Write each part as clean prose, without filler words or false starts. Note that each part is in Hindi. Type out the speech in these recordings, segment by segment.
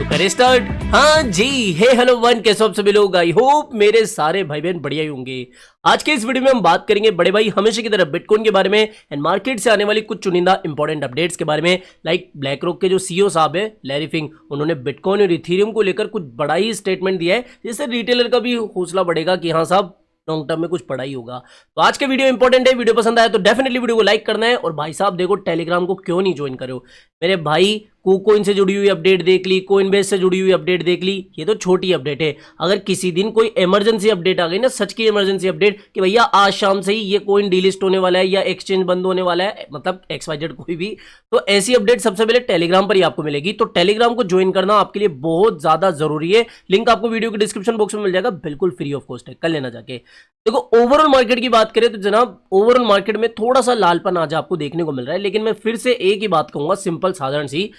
करे स्टार्ट। हाँ जी, हे हेलो वन, कैसे हो आप सभी लोग। आई होप मेरे सारे भाई बहन बढ़िया ही होंगे। आज के इस वीडियो में हम बात करेंगे बड़े भाई हमेशा की तरह बिटकॉइन के बारे में एंड मार्केट से आने वाली कुछ चुनिंदा इंपॉर्टेंट अपडेट्स के बारे में। लाइक ब्लैक रॉक के जो सीईओ साहब है लैरी फिंग, उन्होंने बिटकॉइन और इथेरियम को लेकर कुछ बड़ा ही स्टेटमेंट दिया है, जिससे रिटेलर का भी हौसला बढ़ेगा कि हाँ साहब लॉन्ग टर्म में कुछ पढ़ाई होगा। तो आज के वीडियो इंपॉर्टेंट है, वीडियो पसंद आया तो डेफिनेटली वीडियो को लाइक करना है। और भाई साहब देखो, टेलीग्राम को क्यों नहीं ज्वाइन करो मेरे भाई। कुकोइन से जुड़ी हुई अपडेट देख ली, कोइनबेस से जुड़ी हुई अपडेट देख ली, ये तो छोटी अपडेट है। अगर किसी दिन कोई इमरजेंसी अपडेट आ गई ना, सच की इमरजेंसी अपडेट कि भैया आज शाम से ही ये कोइन डीलिस्ट होने वाला है या एक्सचेंज बंद होने वाला है, मतलब XYZ कोई भी, तो ऐसी अपडेट सबसे पहले टेलीग्राम पर ही आपको मिलेगी। तो टेलीग्राम को ज्वाइन करना आपके लिए बहुत ज्यादा जरूरी है। लिंक आपको वीडियो के डिस्क्रिप्शन बॉक्स में मिल जाएगा, बिल्कुल फ्री ऑफ कॉस्ट है, कर लेना जाके। देखो ओवरऑल मार्केट की बात करें तो जनाब ओवरऑल मार्केट में थोड़ा सा लालपन आज आपको देखने को मिल रहा है, लेकिन मैं फिर से एक ही बात कहूंगा, सिंपल साधारण सी,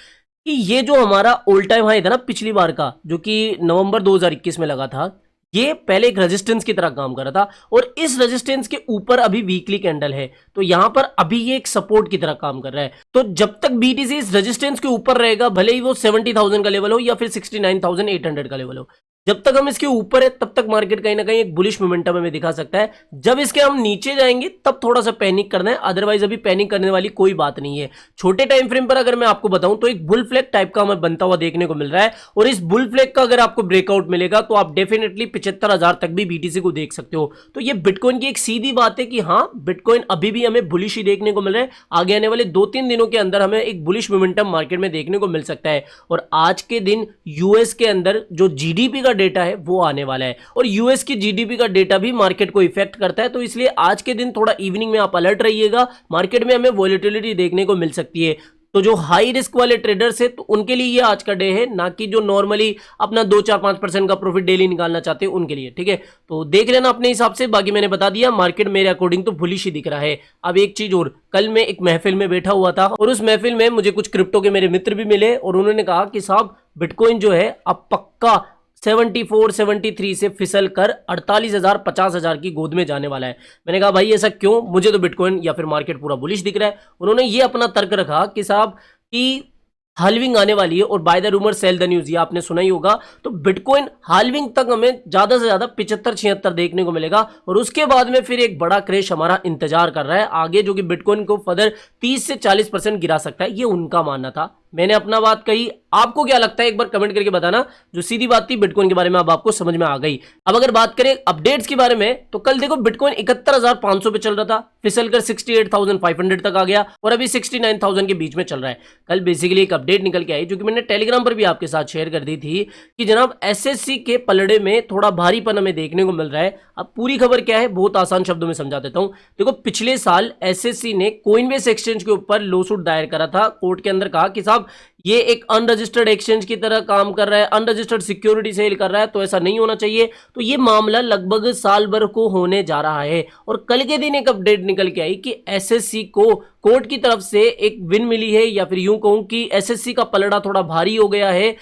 कि ये जो हमारा ऑल टाइम हाई था ना पिछली बार का, जो कि नवंबर 2021 में लगा था, ये पहले एक रेजिस्टेंस की तरह काम कर रहा था और इस रेजिस्टेंस के ऊपर अभी वीकली कैंडल है, तो यहां पर अभी ये एक सपोर्ट की तरह काम कर रहा है। तो जब तक बीटीसी इस रेजिस्टेंस के ऊपर रहेगा, भले ही वो 70,000 का लेवल हो या फिर 69,800 का लेवल हो, जब तक हम इसके ऊपर है तब तक मार्केट कहीं ना कहीं एक बुलिश मोमेंटम हमें दिखा सकता है। जब इसके हम नीचे जाएंगे तब थोड़ा सा पैनिक करना है, अदरवाइज अभी पैनिक करने वाली कोई बात नहीं है। छोटे टाइम फ्रेम पर अगर मैं आपको बताऊं तो एक बुल फ्लैग टाइप का हमें बनता हुआ देखने को मिल रहा है, और इस बुल फ्लैग का अगर आपको ब्रेकआउट मिलेगा तो आप डेफिनेटली 75,000 तक भी बीटीसी को देख सकते हो। तो ये बिटकॉइन की एक सीधी बात है कि हाँ, बिटकॉइन अभी भी हमें बुलिश ही देखने को मिल रहा है। आगे आने वाले 2-3 दिनों के अंदर हमें एक बुलिश मोमेंटम मार्केट में देखने को मिल सकता है। और आज के दिन यूएस के अंदर जो जीडीपी का डेटा है वो आने वाला है, और यूएस की जीडीपी का डेटा भी मार्केट को इफेक्ट करता है। तो इसलिए आज के दिन थोड़ा इवनिंग में आप अलर्ट रहिएगा, मार्केट में हमें वॉलेटिलिटी देखने को मिल सकती है। तो जो हाई रिस्क वाले ट्रेडर्स है तो उनके लिए ये आज का डे है, ना कि जो नॉर्मली अपना 2-4-5% का प्रॉफिट डेली निकालना चाहते हैं उनके लिए, ठीक है। तो देख लेना अपने हिसाब से, बाकी मैंने बता दिया मार्केट मेरे अकॉर्डिंग तो बुलिश ही दिख रहा है। अब एक चीज और, कल मैं एक महफिल में बैठा हुआ था और उस महफिल में मुझे कुछ क्रिप्टो के मेरे मित्र भी मिले और उन्होंने कहा कि साहब बिटकॉइन जो है अब पक्का 74-73 से फिसल कर 48,000-50,000 की गोद में जाने वाला है। मैंने कहा भाई ऐसा क्यों, मुझे तो बिटकॉइन या फिर मार्केट पूरा बुलिश दिख रहा है। उन्होंने ये अपना तर्क रखा कि साहब कि हाल्विंग आने वाली है और by the rumour cell the news, ये आपने सुना ही होगा। तो बिटकॉइन हाल्विंग तक हमें ज्यादा से ज्यादा 75-76 देखने को मिलेगा और उसके बाद में फिर एक बड़ा क्रैश हमारा इंतजार कर रहा है आगे, जो कि बिटकॉइन को फर्दर 30 से 40% गिरा सकता है। ये उनका मानना था, मैंने अपना बात कही। आपको क्या लगता है एक बार कमेंट करके बताना। जो सीधी बात थी बिटकॉइन के बारे में अब आपको समझ में आ गई। अब अगर बात करें अपडेट्स के बारे में तो कल देखो बिटकॉइन 71,500 पे चल रहा था, फिसल कर 68,500 तक आ गया और अभी 69,000 के बीच में चल रहा है। कल बेसिकली एक अपडेट निकल के आई जो कि मैंने टेलीग्राम पर भी आपके साथ शेयर कर दी थी कि जनाब एसएससी के पलड़े में थोड़ा भारीपन हमें देखने को मिल रहा है। अब पूरी खबर क्या है बहुत आसान शब्दों में समझा देता हूं। देखो पिछले साल एसएससी ने कोइनबेस एक्सचेंज के ऊपर लॉसूट दायर करा था, कोर्ट के अंदर कहा कि साहब ये एक अनरजिस्टर्ड एक्सचेंज की तरह काम कर रहा है, अनरजिस्टर्ड सिक्योरिटी सेल कर रहा है, तो ऐसा नहीं होना चाहिए। तो ये मामला लगभग साल भर को होने जा रहा है और कल के दिन एक अपडेट निकल के आई कि एसएससी को कोर्ट की तरफ से एक विन मिली है, या फिर यूं कहूं कि एसएससी का पलड़ा थोड़ा भारी हो गया है।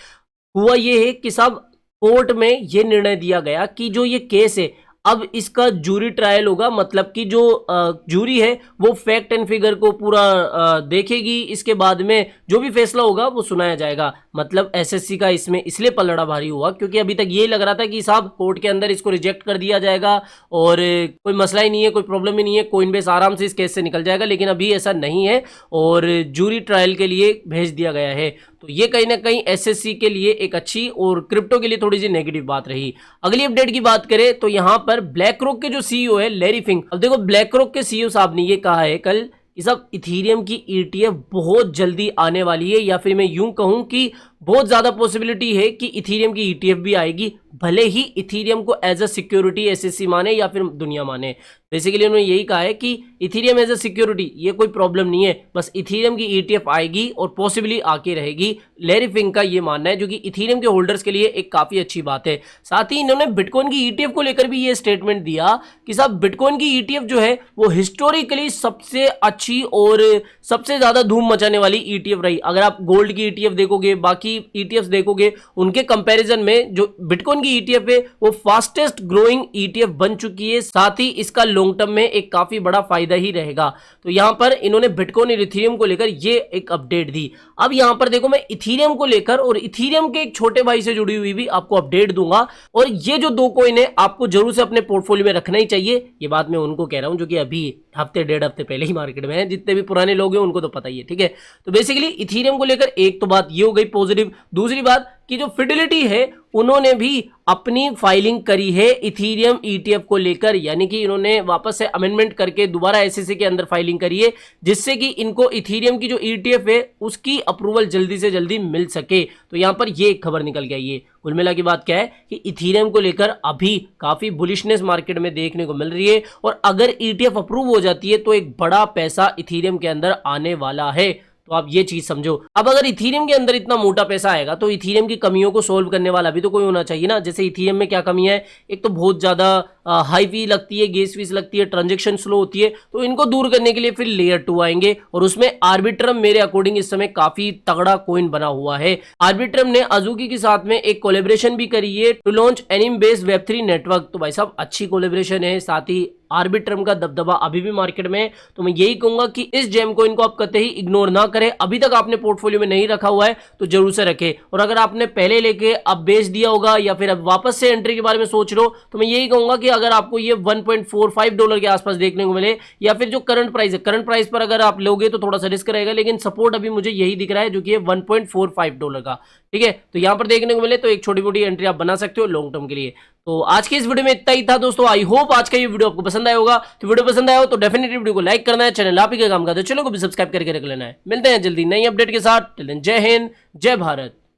हुआ ये है कि साहब कोर्ट में ये निर्णय दिया गया कि जो ये केस है अब इसका जूरी ट्रायल होगा, मतलब कि जो जूरी है वो फैक्ट एंड फिगर को पूरा देखेगी, इसके बाद में जो भी फैसला होगा वो सुनाया जाएगा। मतलब एसएससी का इसमें इसलिए पलड़ा भारी हुआ क्योंकि अभी तक ये लग रहा था कि साहब कोर्ट के अंदर इसको रिजेक्ट कर दिया जाएगा और कोई मसला ही नहीं है, कोई प्रॉब्लम ही नहीं है, कोइनबेस आराम से इस केस से निकल जाएगा, लेकिन अभी ऐसा नहीं है और जूरी ट्रायल के लिए भेज दिया गया है। तो ये कहीं ना कहीं एसएससी के लिए एक अच्छी और क्रिप्टो के लिए थोड़ी सी नेगेटिव बात रही। अगली अपडेट की बात करें तो यहां पर ब्लैक रॉक के जो सीईओ है लैरी फिंग, अब देखो ब्लैक रॉक के सीईओ साहब ने ये कहा है कल कि साहब इथेरियम की ईटीएफ बहुत जल्दी आने वाली है, या फिर मैं यूं कहूं कि बहुत ज्यादा पॉसिबिलिटी है कि इथेरियम की ईटीएफ भी आएगी, भले ही इथेरियम को एज अ सिक्योरिटी एसएससी माने या फिर दुनिया माने। बेसिकली उन्होंने यही कहा है कि इथेरियम एज अ सिक्योरिटी ये कोई प्रॉब्लम नहीं है, बस इथेरियम की ईटीएफ आएगी और पॉसिबली आके रहेगी। लैरी फिंग का ये मानना है, जो कि इथेरियम के होल्डर्स के लिए एक काफी अच्छी बात है। साथ ही इन्होंने बिटकॉइन की ईटीएफ को लेकर भी ये स्टेटमेंट दिया कि साहब बिटकॉइन की ईटीएफ जो है वो हिस्टोरिकली सबसे अच्छी और सबसे ज्यादा धूम मचाने वाली ईटीएफ रही। अगर आप गोल्ड की ईटीएफ देखोगे, बाकी बाकी ईटीएफ्स देखोगे उनके कंपैरिजन में जो बिटकॉइन की ईटीएफ है वो फास्टेस्ट ग्रोइंग ईटीएफ बन चुकी है, साथ ही इसका लॉन्ग टर्म में एक काफी बड़ा फायदा ही रहेगा। तो यहां पर इन्होंने बिटकॉइन और इथेरियम को लेकर ये एक अपडेट दी। अब यहां पर देखो मैं इथेरियम को लेकर और इथेरियम के एक छोटे भाई से जुड़ी हुई भी आपको अपडेट दूंगा, और ये जो दो कॉइन है आपको जरूर से अपने पोर्टफोलियो में रखना ही चाहिए। ये बात मैं उनको कह रहा हूं जो कि अभी हफ्ते डेढ़ हफ्ते पहले ही मार्केट में है, जितने भी पुराने लोग हैं उनको तो पता ही है, ठीक है। तो बेसिकली इथेरियम को लेकर एक तो बात ये हो गई पॉजिटिव। दूसरी बात कि जो फिडेलिटी है उन्होंने भी अपनी फाइलिंग करी है इथेरियम ईटीएफ को लेकर, यानी कि इन्होंने वापस से अमेंडमेंट करके दोबारा एसईसी के अंदर फाइलिंग करी है, जिससे कि इनको इथेरियम की जो ईटीएफ है उसकी अप्रूवल जल्दी से जल्दी मिल सके। तो यहां पर ये एक खबर निकल के आई है। कुल मिला की बात क्या है कि इथेरियम को लेकर अभी काफी बुलिशनेस मार्केट में देखने को मिल रही है, और अगर ईटीएफ अप्रूव हो जाती है तो एक बड़ा पैसा इथेरियम के अंदर आने वाला है। तो आप ये चीज समझो। अब अगर इथेरियम के अंदर इतना मोटा पैसा आएगा तो इथेरियम की कमियों को सोल्व करने वाला भी तो कोई होना चाहिए ना। जैसे इथेरियम में क्या कमी है, एक तो बहुत ज्यादा हाई फी लगती है, गैस फीस लगती है, ट्रांजेक्शन स्लो होती है, तो इनको दूर करने के लिए फिर लेयर 2 आएंगे, और उसमें आर्बिट्रम मेरे अकॉर्डिंग इस समय काफी तगड़ा कॉइन बना हुआ है। आर्बिट्रम ने अजुकी के साथ में एक कोलेब्रेशन भी करी है टू लॉन्च एनिम बेस्ड वेब3 नेटवर्क। तो भाई साहब अच्छी कोलेब्रेशन है, साथ ही आर्बिट्रम का दबदबा अभी भी मार्केट में है। तो मैं यही कहूंगा कि इस जेम कॉइन को आप कतई ही इग्नोर ना करें। अभी तक आपने पोर्टफोलियो में नहीं रखा हुआ है तो जरूर से रखें, और अगर आपने पहले लेके अब बेच दिया होगा या फिर अब वापस से एंट्री के बारे में सोच रहे हो तो मैं यही कहूंगा कि अगर आपको ये $1.45 के आसपास देखने को मिले, या फिर जो करंट प्राइस है, करंट प्राइस पर अगर आप लोगे तो थोड़ा सा रिस्क रहेगा, लेकिन सपोर्ट अभी मुझे यही दिख रहा है जो कि $1.45 का, ठीक है। तो यहां पर देखने को मिले तो एक छोटी मोटी एंट्री आप बना सकते हो लॉन्ग टर्म के लिए। तो आज के इस वीडियो में इतना ही था दोस्तों। आई होप आज का ये वीडियो आपको पसंद आया होगा। तो वीडियो पसंद आया हो तो डेफिनेटली वीडियो को लाइक करना है, चैनल आप ही का काम का तो चैनल को भी सब्सक्राइब करके रख लेना है। मिलते हैं जल्दी नई अपडेट के साथ। टिल देन जय हिंद, जय भारत।